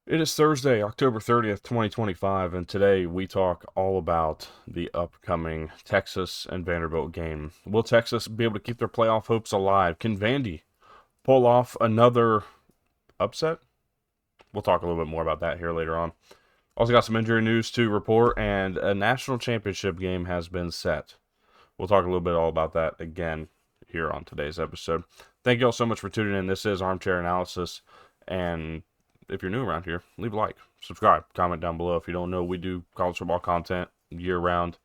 It is Thursday, October 30th, 2025, and today we talk all about the upcoming Texas and Vanderbilt game. Will Texas be able to keep their playoff hopes alive? Can Vandy pull off another upset? We'll talk a little bit more about that here later on. Also got some injury news to report, and a national championship game has been set. We'll talk a little bit all about that again here on today's episode. Thank you all so much for tuning in. This is Armchair Analysis, and if you're new around here, leave a like, subscribe, comment down below. If you don't know, we do college football content year round,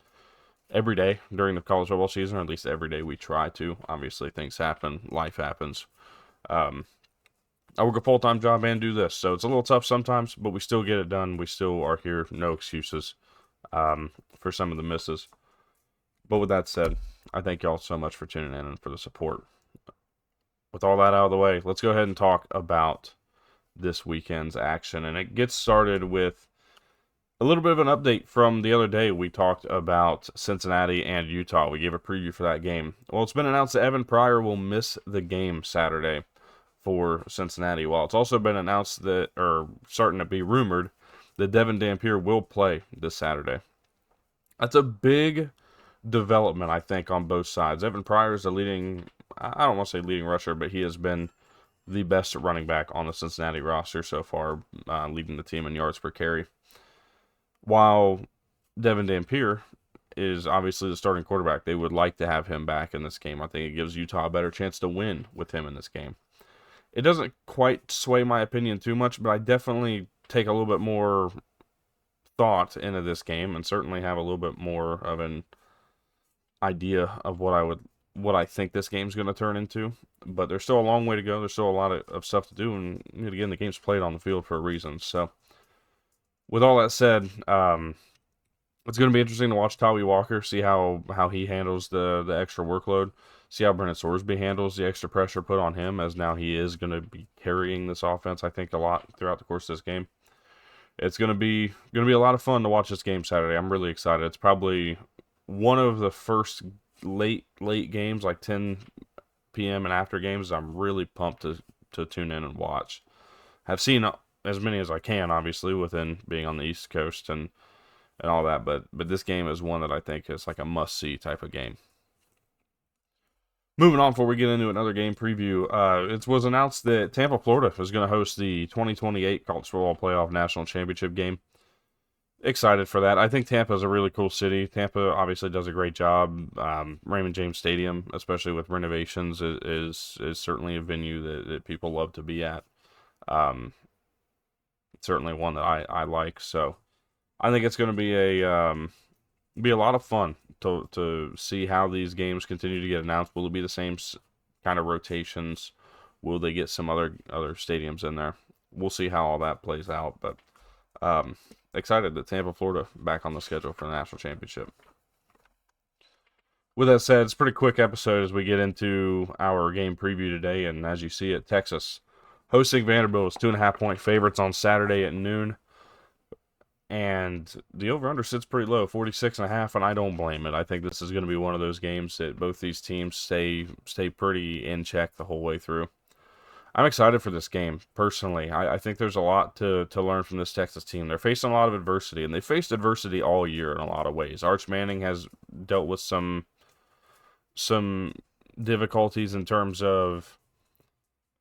every day during the college football season, or at least every day we try to. Obviously, things happen, life happens. Um, I work a full time job and do this, so it's a little tough sometimes, but we still get it done. We still are here, no excuses for some of the misses. But with that said, I thank y'all so much for tuning in and for the support. With all that out of the way, let's go ahead and talk about this weekend's action. And it gets started with a little bit of an update from the other day. We talked about Cincinnati and Utah. We gave a preview for that game. Well, it's been announced that Evan Pryor will miss the game Saturday for Cincinnati. While it's also been announced that, or starting to be rumored, that Devin Dampier will play this Saturday. That's a big development, I think, on both sides. Evan Pryor is I don't want to say leading rusher, but he has been the best running back on the Cincinnati roster so far, leading the team in yards per carry. While Devin Dampier is obviously the starting quarterback, they would like to have him back in this game. I think it gives Utah a better chance to win with him in this game. It doesn't quite sway my opinion too much, but I definitely take a little bit more thought into this game and certainly have a little bit more of an idea of what I think this game's going to turn into. But there's still a long way to go. There's still a lot of stuff to do, and again, the game's played on the field for a reason. So, with all that said, it's going to be interesting to watch Tawee Walker, see how he handles the extra workload, see how Brennan Sorsby handles the extra pressure put on him, as now he is going to be carrying this offense, I think, a lot throughout the course of this game. It's going to be a lot of fun to watch this game Saturday. I'm really excited. It's probably one of the first late games, like 10 p.m. and after games. I'm really pumped to tune in and watch. I've seen as many as I can, obviously, within being on the East Coast and all that. But this game is one that I think is like a must see type of game. Moving on, before we get into another game preview, it was announced that Tampa, Florida is going to host the 2028 College Football Playoff National Championship game. Excited for that. I think Tampa is a really cool city. Tampa obviously does a great job. Raymond James Stadium, especially with renovations, is certainly a venue that people love to be at. Certainly one that I like. So I think it's going to be a lot of fun to see how these games continue to get announced. Will it be the same kind of rotations? Will they get some other stadiums in there? We'll see how all that plays out. But excited that Tampa, Florida, back on the schedule for the national championship. With that said, it's a pretty quick episode as we get into our game preview today. And as you see it, Texas hosting Vanderbilt is 2.5-point favorites on Saturday at noon. And the over-under sits pretty low, 46.5, and I don't blame it. I think this is going to be one of those games that both these teams stay pretty in check the whole way through. I'm excited for this game, personally. I think there's a lot to learn from this Texas team. They're facing a lot of adversity, and they faced adversity all year in a lot of ways. Arch Manning has dealt with some difficulties in terms of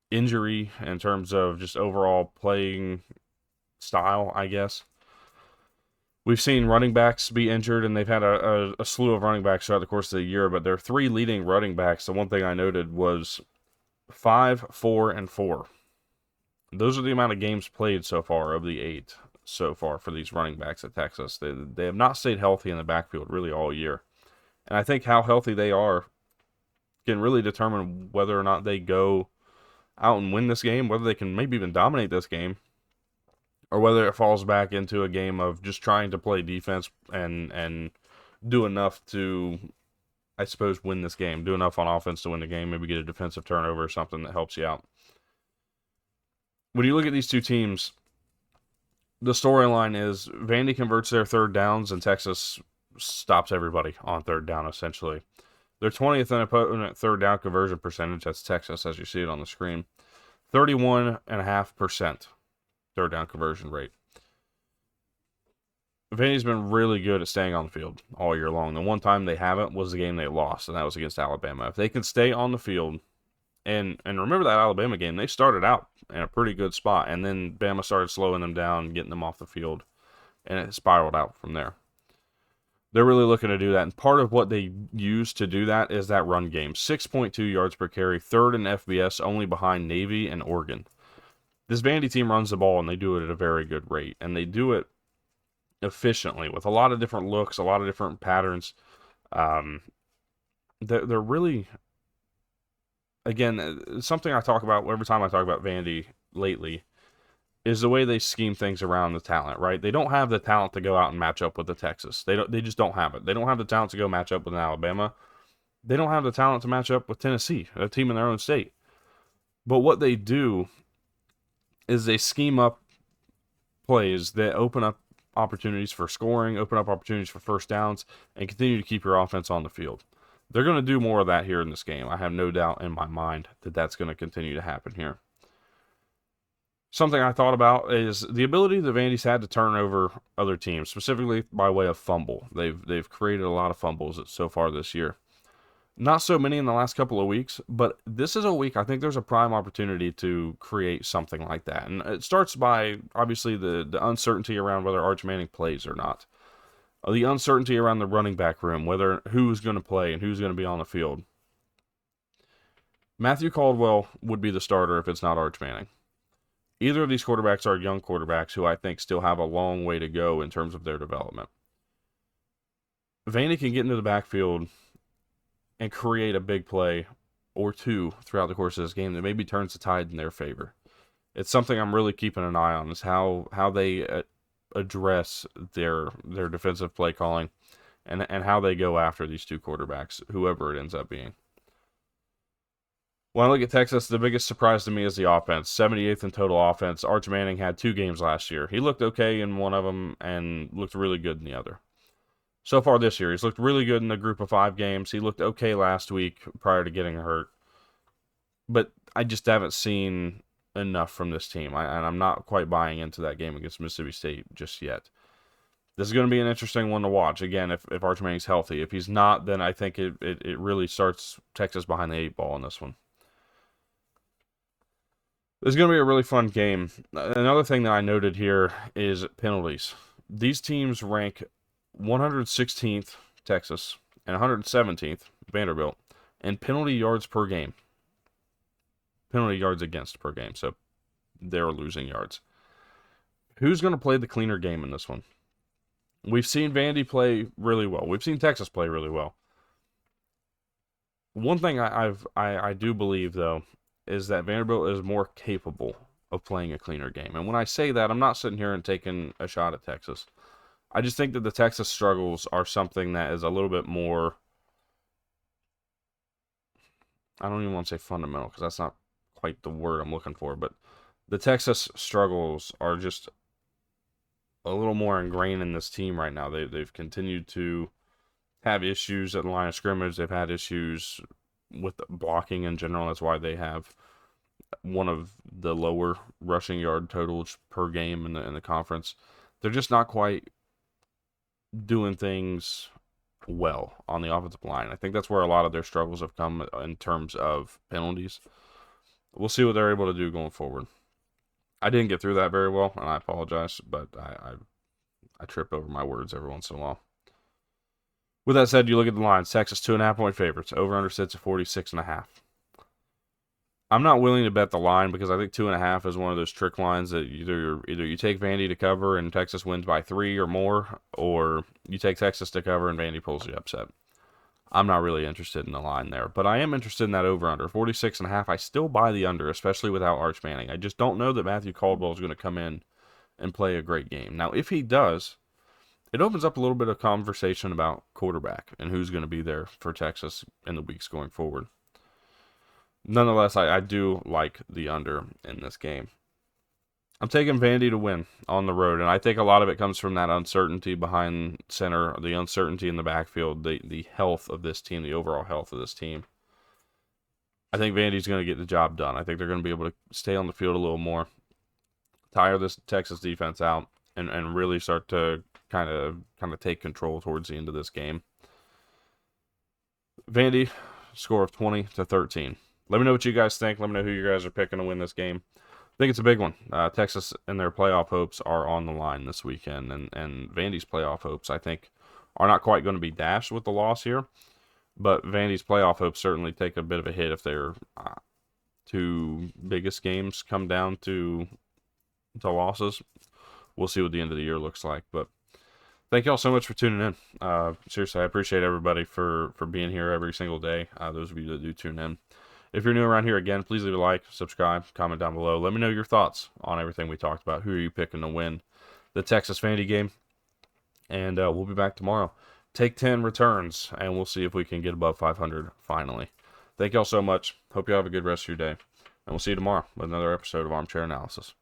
injury, in terms of just overall playing style, I guess. We've seen running backs be injured, and they've had a slew of running backs throughout the course of the year, but their three leading running backs, the one thing I noted was 5, 4, and 4. Those are the amount of games played so far of the 8 so far for these running backs at Texas. They have not stayed healthy in the backfield really all year. And I think how healthy they are can really determine whether or not they go out and win this game, whether they can maybe even dominate this game, or whether it falls back into a game of just trying to play defense and do enough to, I suppose, win this game. Do enough on offense to win the game. Maybe get a defensive turnover or something that helps you out. When you look at these two teams, the storyline is Vandy converts their third downs and Texas stops everybody on third down, essentially. Their 20th in opponent third down conversion percentage, that's Texas as you see it on the screen, 31.5%. third down conversion rate. Vandy's been really good at staying on the field all year long. The one time they haven't was the game they lost, and that was against Alabama. If they can stay on the field, and remember that Alabama game, they started out in a pretty good spot, and then Bama started slowing them down, getting them off the field, and it spiraled out from there. They're really looking to do that, and part of what they use to do that is that run game. 6.2 yards per carry, third in FBS, only behind Navy and Oregon. This Vandy team runs the ball, and they do it at a very good rate, and they do it efficiently with a lot of different looks, a lot of different patterns. They're really, again, something I talk about every time I talk about Vandy lately is the way they scheme things around the talent, right? They don't have the talent to go out and match up with the Texas. They just don't have it. They don't have the talent to go match up with an Alabama. They don't have the talent to match up with Tennessee, a team in their own state. But what they do is they scheme up plays that open up opportunities for scoring, open up opportunities for first downs, and continue to keep your offense on the field. They're going to do more of that here in this game. I have no doubt in my mind that that's going to continue to happen here. Something I thought about is the ability that Vandy's had to turn over other teams, specifically by way of fumble. They've created a lot of fumbles so far this year. Not so many in the last couple of weeks, but this is a week I think there's a prime opportunity to create something like that. And it starts by, obviously, the uncertainty around whether Arch Manning plays or not. The uncertainty around the running back room, whether who's going to play and who's going to be on the field. Matthew Caldwell would be the starter if it's not Arch Manning. Either of these quarterbacks are young quarterbacks who I think still have a long way to go in terms of their development. Vandy can get into the backfield and create a big play or two throughout the course of this game that maybe turns the tide in their favor. It's something I'm really keeping an eye on, is how they address their defensive play calling and how they go after these two quarterbacks, whoever it ends up being. When I look at Texas, the biggest surprise to me is the offense. 78th in total offense. Arch Manning had 2 games last year. He looked okay in one of them and looked really good in the other. So far this year, he's looked really good in the group of 5 games. He looked okay last week prior to getting hurt. But I just haven't seen enough from this team. And I'm not quite buying into that game against Mississippi State just yet. This is going to be an interesting one to watch. Again, if Arch Manning's healthy. If he's not, then I think it really starts Texas behind the 8 ball on this one. This is going to be a really fun game. Another thing that I noted here is penalties. These teams rank 116th, Texas, and 117th, Vanderbilt, in penalty yards per game. Penalty yards against per game, so they're losing yards. Who's going to play the cleaner game in this one? We've seen Vandy play really well. We've seen Texas play really well. One thing I do believe, though, is that Vanderbilt is more capable of playing a cleaner game. And when I say that, I'm not sitting here and taking a shot at Texas. I just think that the Texas struggles are something that is a little bit more, I don't even want to say fundamental, because that's not quite the word I'm looking for, but the Texas struggles are just a little more ingrained in this team right now. They've continued to have issues at the line of scrimmage. They've had issues with blocking in general. That's why they have one of the lower rushing yard totals per game in the conference. They're just not quite doing things well on the offensive line. I think that's where a lot of their struggles have come in terms of penalties. We'll see what they're able to do going forward. I didn't get through that very well, and I apologize, but I trip over my words every once in a while. With that said, you look at the lines. Texas 2.5-point favorites. Over/under sits at 46.5. I'm not willing to bet the line because I think 2.5 is one of those trick lines that either you take Vandy to cover and Texas wins by 3 or more, or you take Texas to cover and Vandy pulls the upset. I'm not really interested in the line there, but I am interested in that over/under 46.5. I still buy the under, especially without Arch Manning. I just don't know that Matthew Caldwell is going to come in and play a great game. Now, if he does, it opens up a little bit of conversation about quarterback and who's going to be there for Texas in the weeks going forward. Nonetheless, I do like the under in this game. I'm taking Vandy to win on the road, and I think a lot of it comes from that uncertainty behind center, the uncertainty in the backfield, the health of this team, the overall health of this team. I think Vandy's going to get the job done. I think they're going to be able to stay on the field a little more. tire this Texas defense out and really start to kind of take control towards the end of this game. Vandy, score of 20-13. Let me know what you guys think. Let me know who you guys are picking to win this game. I think it's a big one. Texas and their playoff hopes are on the line this weekend, and Vandy's playoff hopes, I think, are not quite going to be dashed with the loss here, but Vandy's playoff hopes certainly take a bit of a hit if their two biggest games come down to losses. We'll see what the end of the year looks like, but thank y'all so much for tuning in. Seriously, I appreciate everybody for being here every single day. Those of you that do tune in. If you're new around here, again, please leave a like, subscribe, comment down below. Let me know your thoughts on everything we talked about. Who are you picking to win the Texas Vandy game? And we'll be back tomorrow. Take 10 returns, and we'll see if we can get above 500 finally. Thank y'all so much. Hope you have a good rest of your day. And we'll see you tomorrow with another episode of Armchair Analysis.